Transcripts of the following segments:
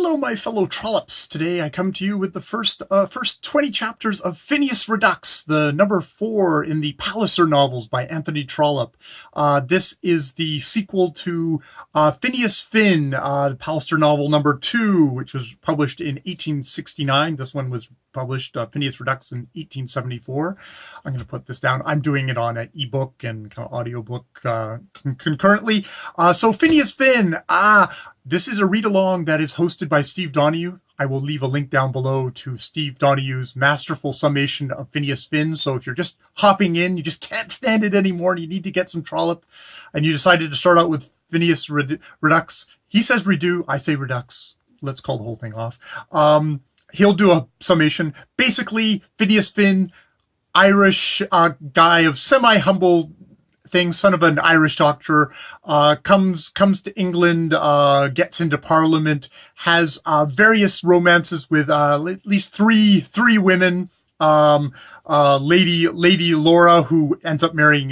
Hello, my fellow Trollops. Today I come to you with the first 20 chapters of Phineas Redux, the number 4 in the Pallister novels by Anthony Trollope. This is the sequel to Phineas Finn, the Pallister novel number 2, which was published in 1869. This one was published, Phineas Redux, in 1874. I'm going to put this down. I'm doing it on an ebook and kind of audiobook concurrently. So Phineas Finn, this is a read-along that is hosted by Steve Donoghue. I will leave a link down below to Steve Donoghue's masterful summation of Phineas Finn. So if you're just hopping in, you just can't stand it anymore, and you need to get some Trollope, and you decided to start out with Phineas Redux. He says redo, I say Redux. Let's call the whole thing off. He'll do a summation. Basically, Phineas Finn, Irish guy of semi-humble thing, son of an Irish doctor, comes to England, gets into Parliament, has various romances with at least three women. Lady Laura, who ends up marrying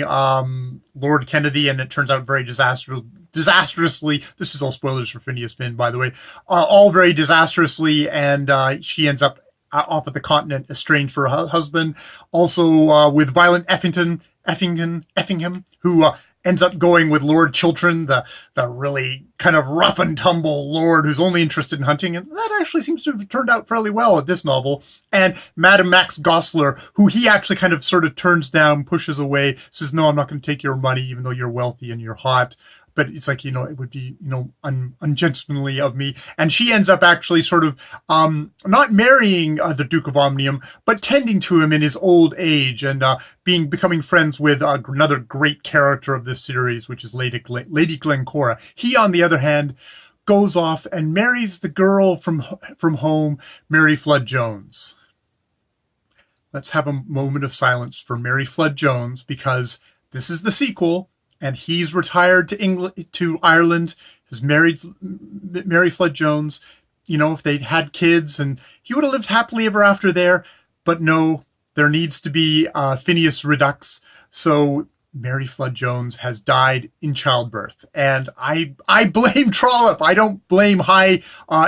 Lord Kennedy, and it turns out very disastrously. This is all spoilers for Phineas Finn, by the way. All very disastrously, and she ends up off at the continent, estranged for her husband. Also with Violent Effingham, who ends up going with Lord Chiltern, the really kind of rough and tumble lord who's only interested in hunting, and that actually seems to have turned out fairly well at this novel. And Madame Max Goesler, who he actually kind of sort of turns down, pushes away, says, no, I'm not going to take your money, even though you're wealthy and you're hot. But it's like, it would be, ungentlemanly of me. And she ends up actually sort of not marrying the Duke of Omnium, but tending to him in his old age, and becoming friends with another great character of this series, which is Lady Glencora. He, on the other hand, goes off and marries the girl from home, Mary Flood Jones. Let's have a moment of silence for Mary Flood Jones, because this is the sequel. And he's retired to Ireland, has married Mary Flood Jones. If they'd had kids, and he would have lived happily ever after there. But no, there needs to be Phineas Redux. So Mary Flood Jones has died in childbirth. And I blame Trollope. I don't blame high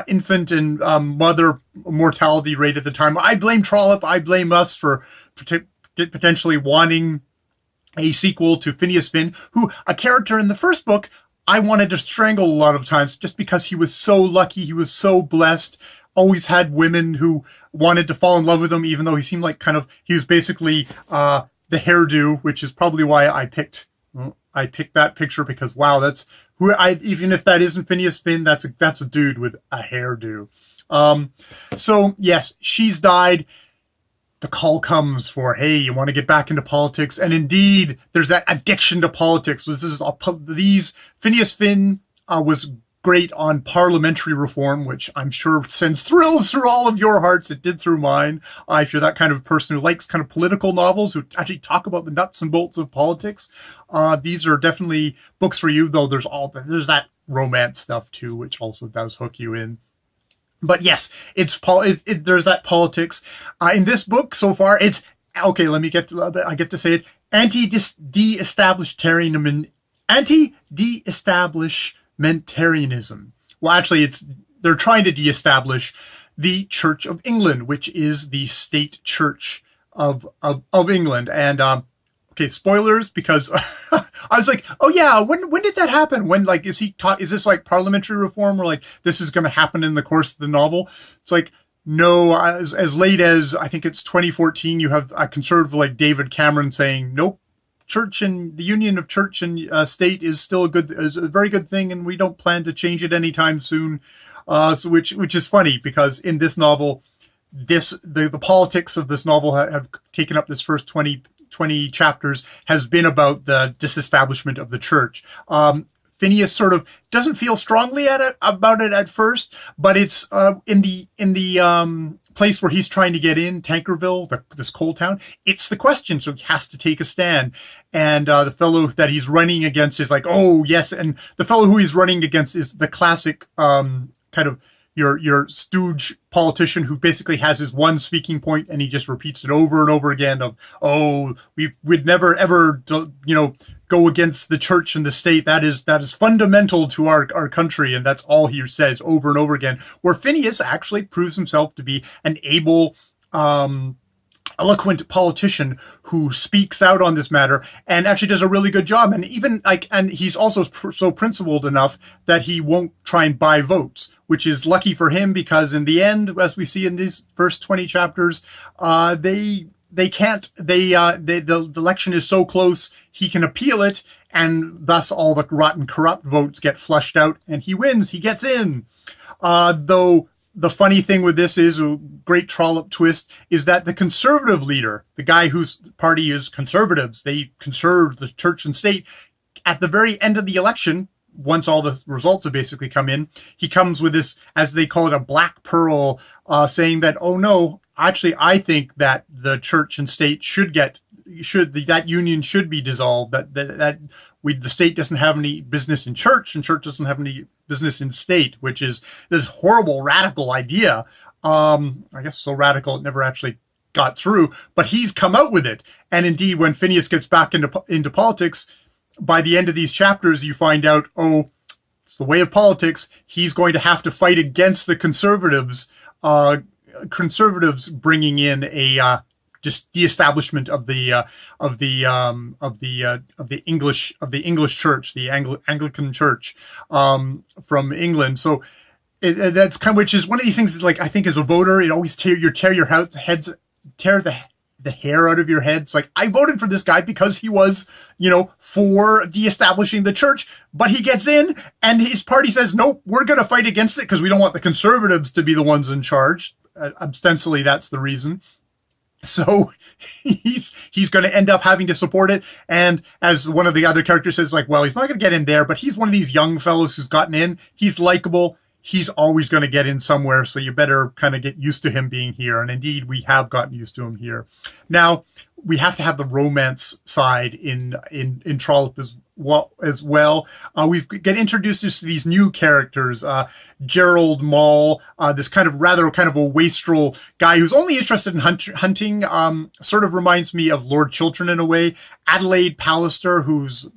infant and mother mortality rate at the time. I blame Trollope. I blame us for potentially wanting a sequel to Phineas Finn, who, a character in the first book, I wanted to strangle a lot of times just because he was so lucky, he was so blessed, always had women who wanted to fall in love with him, even though he seemed like he was basically the hairdo, which is probably why I picked that picture, because wow, that's who even if that isn't Phineas Finn, that's a dude with a hairdo. So yes, she's died. The call comes for, hey, you want to get back into politics? And indeed, there's that addiction to politics. Phineas Finn was great on parliamentary reform, which I'm sure sends thrills through all of your hearts. It did through mine. If you're that kind of person who likes kind of political novels, who actually talk about the nuts and bolts of politics, these are definitely books for you, though there's that romance stuff too, which also does hook you in. But yes, there's that politics. In this book so far, it's, okay, I get to say it, anti-de-establishmentarianism. Well, actually, they're trying to de-establish the Church of England, which is the state church of England. And, okay, spoilers, because I was like, oh yeah, when did that happen? When, is this like parliamentary reform, or like this is going to happen in the course of the novel? It's like, no, as late as I think it's 2014, you have a conservative like David Cameron saying, nope, church and the union of church and state is still is a very good thing, and we don't plan to change it anytime soon. Which is funny, because in this novel, the politics of this novel have taken up this first 20 chapters, has been about the disestablishment of the church. Phineas sort of doesn't feel strongly about it at first, but it's in the place where he's trying to get in, Tankerville, this coal town. It's the question, so he has to take a stand. And the fellow that he's running against is like, oh yes, and the fellow who he's running against is the classic kind of your stooge politician who basically has his one speaking point and he just repeats it over and over again of, oh, we'd never ever, go against the church and the state. That is fundamental to our country. And that's all he says over and over again, where Phineas actually proves himself to be an able, eloquent politician who speaks out on this matter and actually does a really good job. And even and he's also so principled enough that he won't try and buy votes, which is lucky for him, because in the end, as we see in these first 20 chapters, they can't, the election is so close, he can appeal it, and thus all the rotten, corrupt votes get flushed out, and he wins, he gets in. Though the funny thing with this is, a great Trollope twist, is that the conservative leader, the guy whose party is conservatives, they conserve the church and state, at the very end of the election, once all the results have basically come in, he comes with this, as they call it, a black pearl, saying that, oh no, actually, I think that the church and state that union should be dissolved. The state doesn't have any business in church, and church doesn't have any business in state, which is this horrible, radical idea. I guess so radical it never actually got through, but he's come out with it. And indeed, when Phineas gets back into politics, by the end of these chapters, you find out, oh, it's the way of politics. He's going to have to fight against the conservatives. Bringing in a just the establishment of the English church, the Anglican church from England. So that's kind of, which is one of these things that, like, I think as a voter, it always tear the hair out of your head. It's like, I voted for this guy because he was, for de-establishing the church, but he gets in and his party says, nope, we're going to fight against it because we don't want the conservatives to be the ones in charge. Ostensibly, that's the reason. So he's going to end up having to support it. And as one of the other characters says, like, well, he's not going to get in there, but he's one of these young fellows who's gotten in. He's likable. He's always going to get in somewhere. So you better kind of get used to him being here. And indeed, we have gotten used to him here. Now, we have to have the romance side in Trollope as well. We get introduced to these new characters. Gerald Maul, this kind of a wastrel guy who's only interested in hunting, sort of reminds me of Lord Chiltern in a way. Adelaide Pallister, who's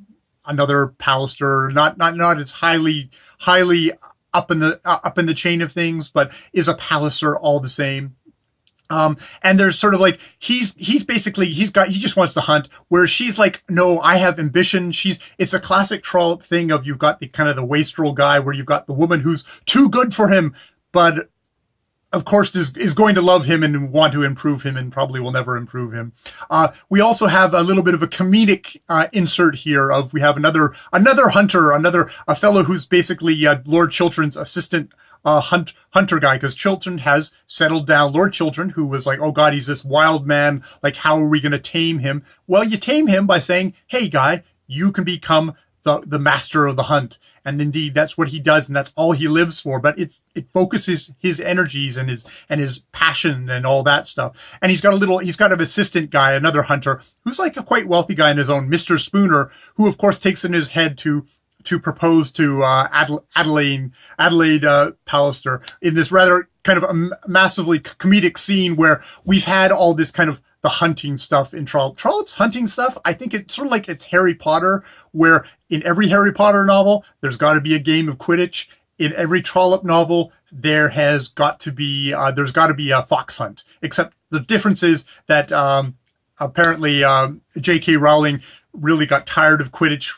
another Pallister, not as highly up in the chain of things, but is a Pallister all the same. And there's sort of like, he just wants to hunt, where she's like, no, I have ambition. It's a classic Trollope thing of, you've got the kind of the wastrel guy where you've got the woman who's too good for him, but of course is going to love him and want to improve him and probably will never improve him. We also have a little bit of a comedic insert here we have another hunter, a fellow who's basically Lord Chiltern's assistant hunter guy, because Chiltern has settled down. Lord Chiltern, who was like, oh God, he's this wild man, like, how are we going to tame him? Well, you tame him by saying, hey guy, you can become the master of the hunt. And indeed, that's what he does, and that's all he lives for. But it focuses his energies and his passion and all that stuff. And he's got an assistant guy, another hunter, who's like a quite wealthy guy in his own, Mr. Spooner, who of course takes in his head to propose to Adelaide Pallister in this rather kind of a massively comedic scene where we've had all this kind of the hunting stuff in Trollope. Trollope's hunting stuff, I think it's sort of like it's Harry Potter, where in every Harry Potter novel, there's got to be a game of Quidditch. In every Trollope novel, there's got to be a fox hunt. Except the difference is that apparently J.K. Rowling really got tired of Quidditch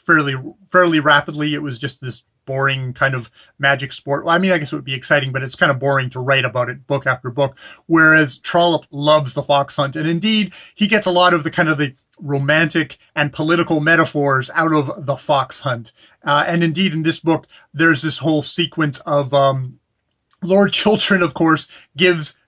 fairly rapidly. It was just this boring kind of magic sport. Well, I mean, I guess it would be exciting, but it's kind of boring to write about it book after book. Whereas Trollope loves the fox hunt. And indeed, he gets a lot of the kind of the romantic and political metaphors out of the fox hunt. And indeed, in this book, there's this whole sequence of Lord Chiltern, of course, gives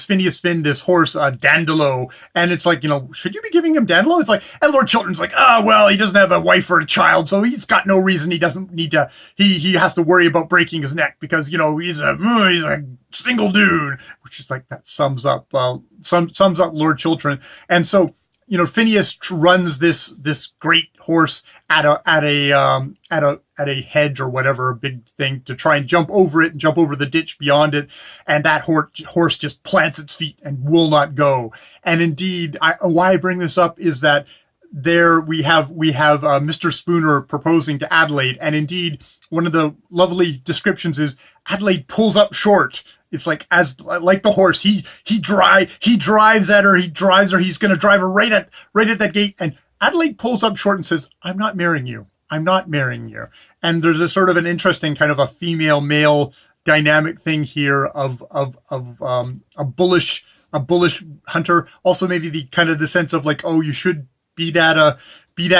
Phineas Finn this horse, Dandolo, and it's like, should you be giving him Dandolo? It's like, and Lord Chiltern's like, well, he doesn't have a wife or a child, so he's got no reason. He doesn't need to. He has to worry about breaking his neck because he's a single dude, which is like, that sums up Lord Chiltern. And so Phineas runs this great horse at a hedge or whatever, a big thing, to try and jump over it and jump over the ditch beyond it, and that horse just plants its feet and will not go. And indeed, why I bring this up is that there we have Mr. Spooner proposing to Adelaide, and indeed one of the lovely descriptions is Adelaide pulls up short. It's like the horse, he drives at her, he's going to drive her right at that gate, and Adelaide pulls up short and says, "I'm not marrying you. I'm not marrying you." And there's a sort of an interesting kind of a female male dynamic thing here of a bullish hunter. Also maybe the sense of like, oh, you should beat at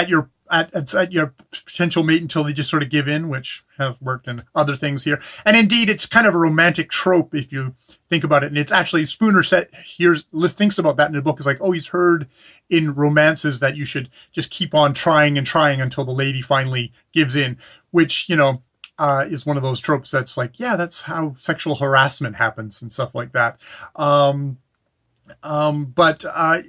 your potential mate until they just sort of give in, which has worked in other things here. And indeed, it's kind of a romantic trope if you think about it. And it's actually Spooner thinks about that in the book. Is like, oh, he's heard in romances that you should just keep on trying and trying until the lady finally gives in, which, is one of those tropes that's like, yeah, that's how sexual harassment happens and stuff like that.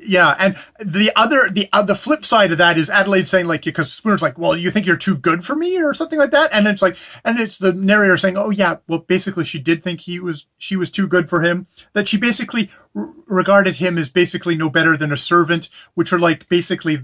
Yeah, and the flip side of that is Adelaide saying, like, because Spooner's like, well, you think you're too good for me or something like that, and it's like, and it's the narrator saying, oh yeah, well, basically she did think she was too good for him, that she basically regarded him as basically no better than a servant, which are like basically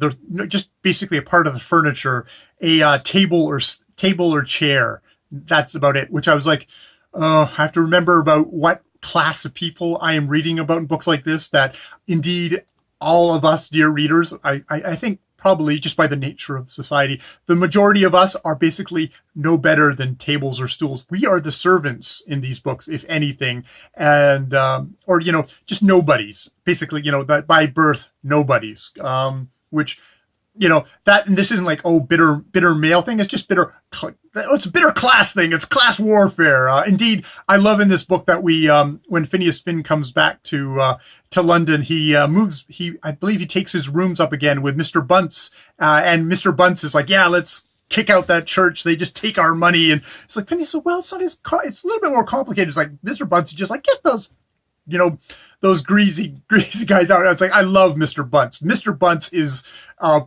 just basically a part of the furniture, a table or chair. That's about it. Which I was like, I have to remember about what class of people I am reading about in books like this, that indeed all of us, dear readers, I think probably just by the nature of society, the majority of us are basically no better than tables or stools. We are the servants in these books, if anything, and or just nobodies, basically, that by birth nobodies, which that, and this isn't like, oh, bitter male thing. It's just it's a bitter class thing. It's class warfare. Indeed, I love in this book that when Phineas Finn comes back to London, I believe he takes his rooms up again with Mr. Bunce, and Mr. Bunce is like, yeah, let's kick out that church. They just take our money. And it's like, Phineas said, well, it's a little bit more complicated. It's like, Mr. Bunce is just like, get those greasy guys out. It's like, I love Mr. Bunce. Mr. Bunce is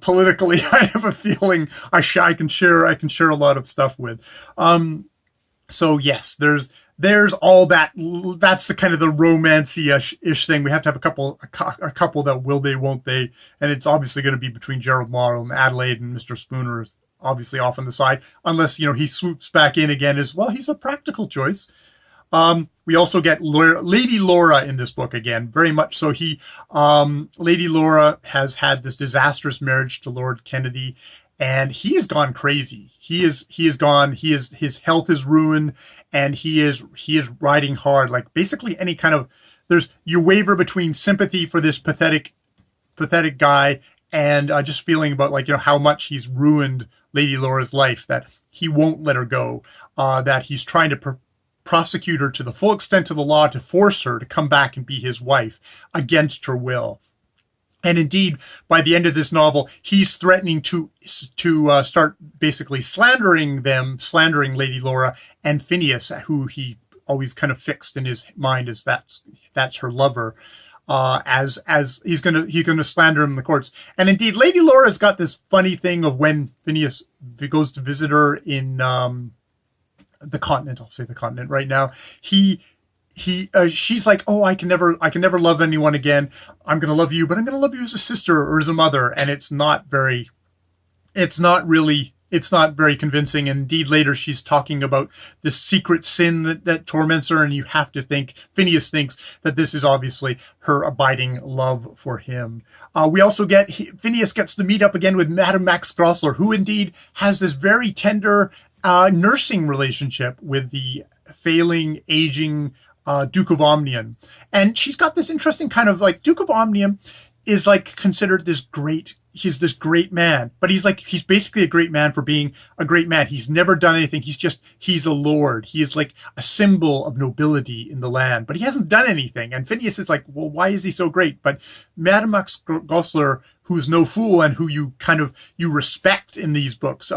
politically, I have a feeling I can share a lot of stuff with. So yes, there's all that. That's the kind of the romancy-ish thing. We have to have a couple that will they, won't they, and it's obviously going to be between Gerald Morrow and Adelaide, and Mr. Spooner is obviously off on the side, unless he swoops back in again as well. He's a practical choice. We also get Lady Laura in this book again, very much so. Lady Laura has had this disastrous marriage to Lord Kennedy, and he has gone crazy. His health is ruined, and he is riding hard. Like basically any kind of, you waver between sympathy for this pathetic guy and just feeling about like, how much he's ruined Lady Laura's life, that he won't let her go, that he's trying to prosecute her to the full extent of the law to force her to come back and be his wife against her will. And indeed, by the end of this novel, he's threatening to start basically slandering Lady Laura and Phineas, who he always kind of fixed in his mind as that's her lover, as he's gonna slander him in the courts. And indeed, Lady Laura's got this funny thing of when Phineas goes to visit her in the continent, I'll say the continent right now, she's like, oh, I can never love anyone again. I'm going to love you, but I'm going to love you as a sister or as a mother. And it's not very convincing. And indeed, later she's talking about this secret sin that torments her. And you have to think, Phineas thinks that this is obviously her abiding love for him. We also Phineas gets to meet up again with Madame Max Goesler, who indeed has this very tender nursing relationship with the failing, aging Duke of Omnium. And she's got this interesting kind of like, Duke of Omnium is like considered he's this great man, but he's basically a great man for being a great man. He's never done anything. He's a lord. He is like a symbol of nobility in the land, but he hasn't done anything. And Phineas is like, well, why is he so great? But Madame Max Goesler, who's no fool and who you respect in these books,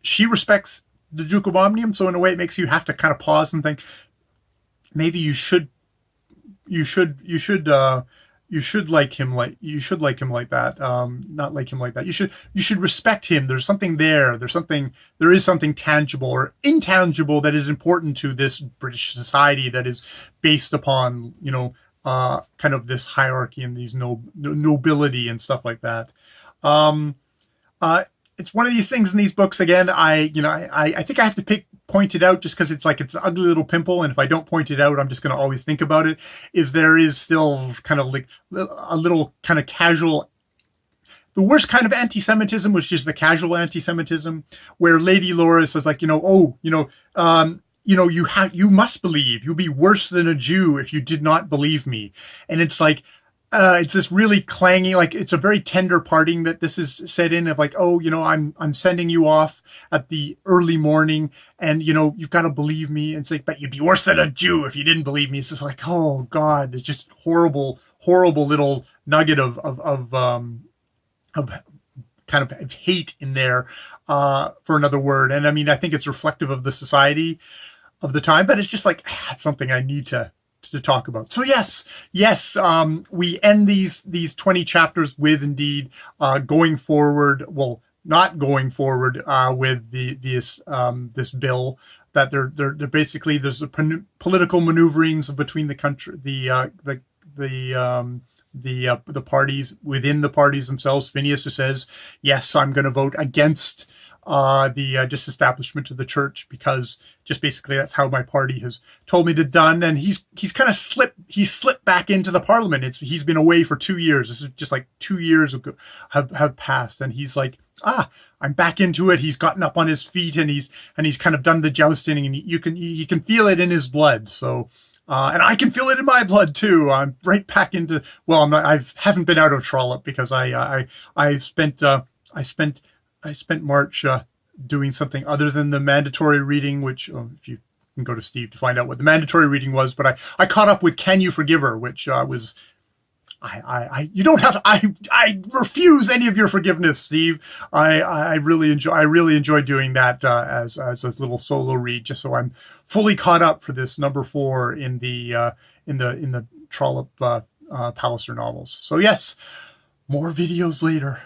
she respects the Duke of Omnium, so in a way it makes you have to kind of pause and think, maybe you should you should like him like that. Not like him like that. You should respect him. There's something there. There is something tangible or intangible that is important to this British society that is based upon, kind of this hierarchy and these nobility and stuff like that. Um, it's one of these things in these books. Again, I think I have to point it out just because it's an ugly little pimple, and if I don't point it out, I'm just going to always think about it. Is there is still kind of like a little kind of casual, the worst kind of anti-Semitism, which is the casual anti-Semitism, where Lady Laura says you must believe. You'd be worse than a Jew if you did not believe me. And it's like, it's this really clangy, it's a very tender parting that this is said in of I'm sending you off at the early morning, and you've got to believe me. And it's like, but you'd be worse than a Jew if you didn't believe me. It's just like, oh God, it's just horrible little nugget of kind of hate in there, for another word. And I mean, I think it's reflective of the society of the time, but it's just it's something I need to talk about. So yes, we end these 20 chapters with indeed going forward. Well, not going forward with this bill that they're basically, there's a political maneuverings between the country, the parties within the parties themselves. Phineas says, yes, I'm going to vote against the disestablishment of the church, because just basically that's how my party has told me to done. And he's kind of slipped back into the parliament. He's been away for 2 years. This is just 2 years ago have passed, and he's like, I'm back into it. He's gotten up on his feet, and he's kind of done the jousting, and you can feel it in his blood. So and I can feel it in my blood too. I'm right back into, well, I haven't been out of Trollope because I spent March doing something other than the mandatory reading, which if you can go to Steve to find out what the mandatory reading was, but I caught up with Can You Forgive Her, which was, you don't have to, I refuse any of your forgiveness, Steve. I really enjoy doing that as a little solo read, just so I'm fully caught up for this number 4 in the Trollope Pallister novels. So yes, more videos later.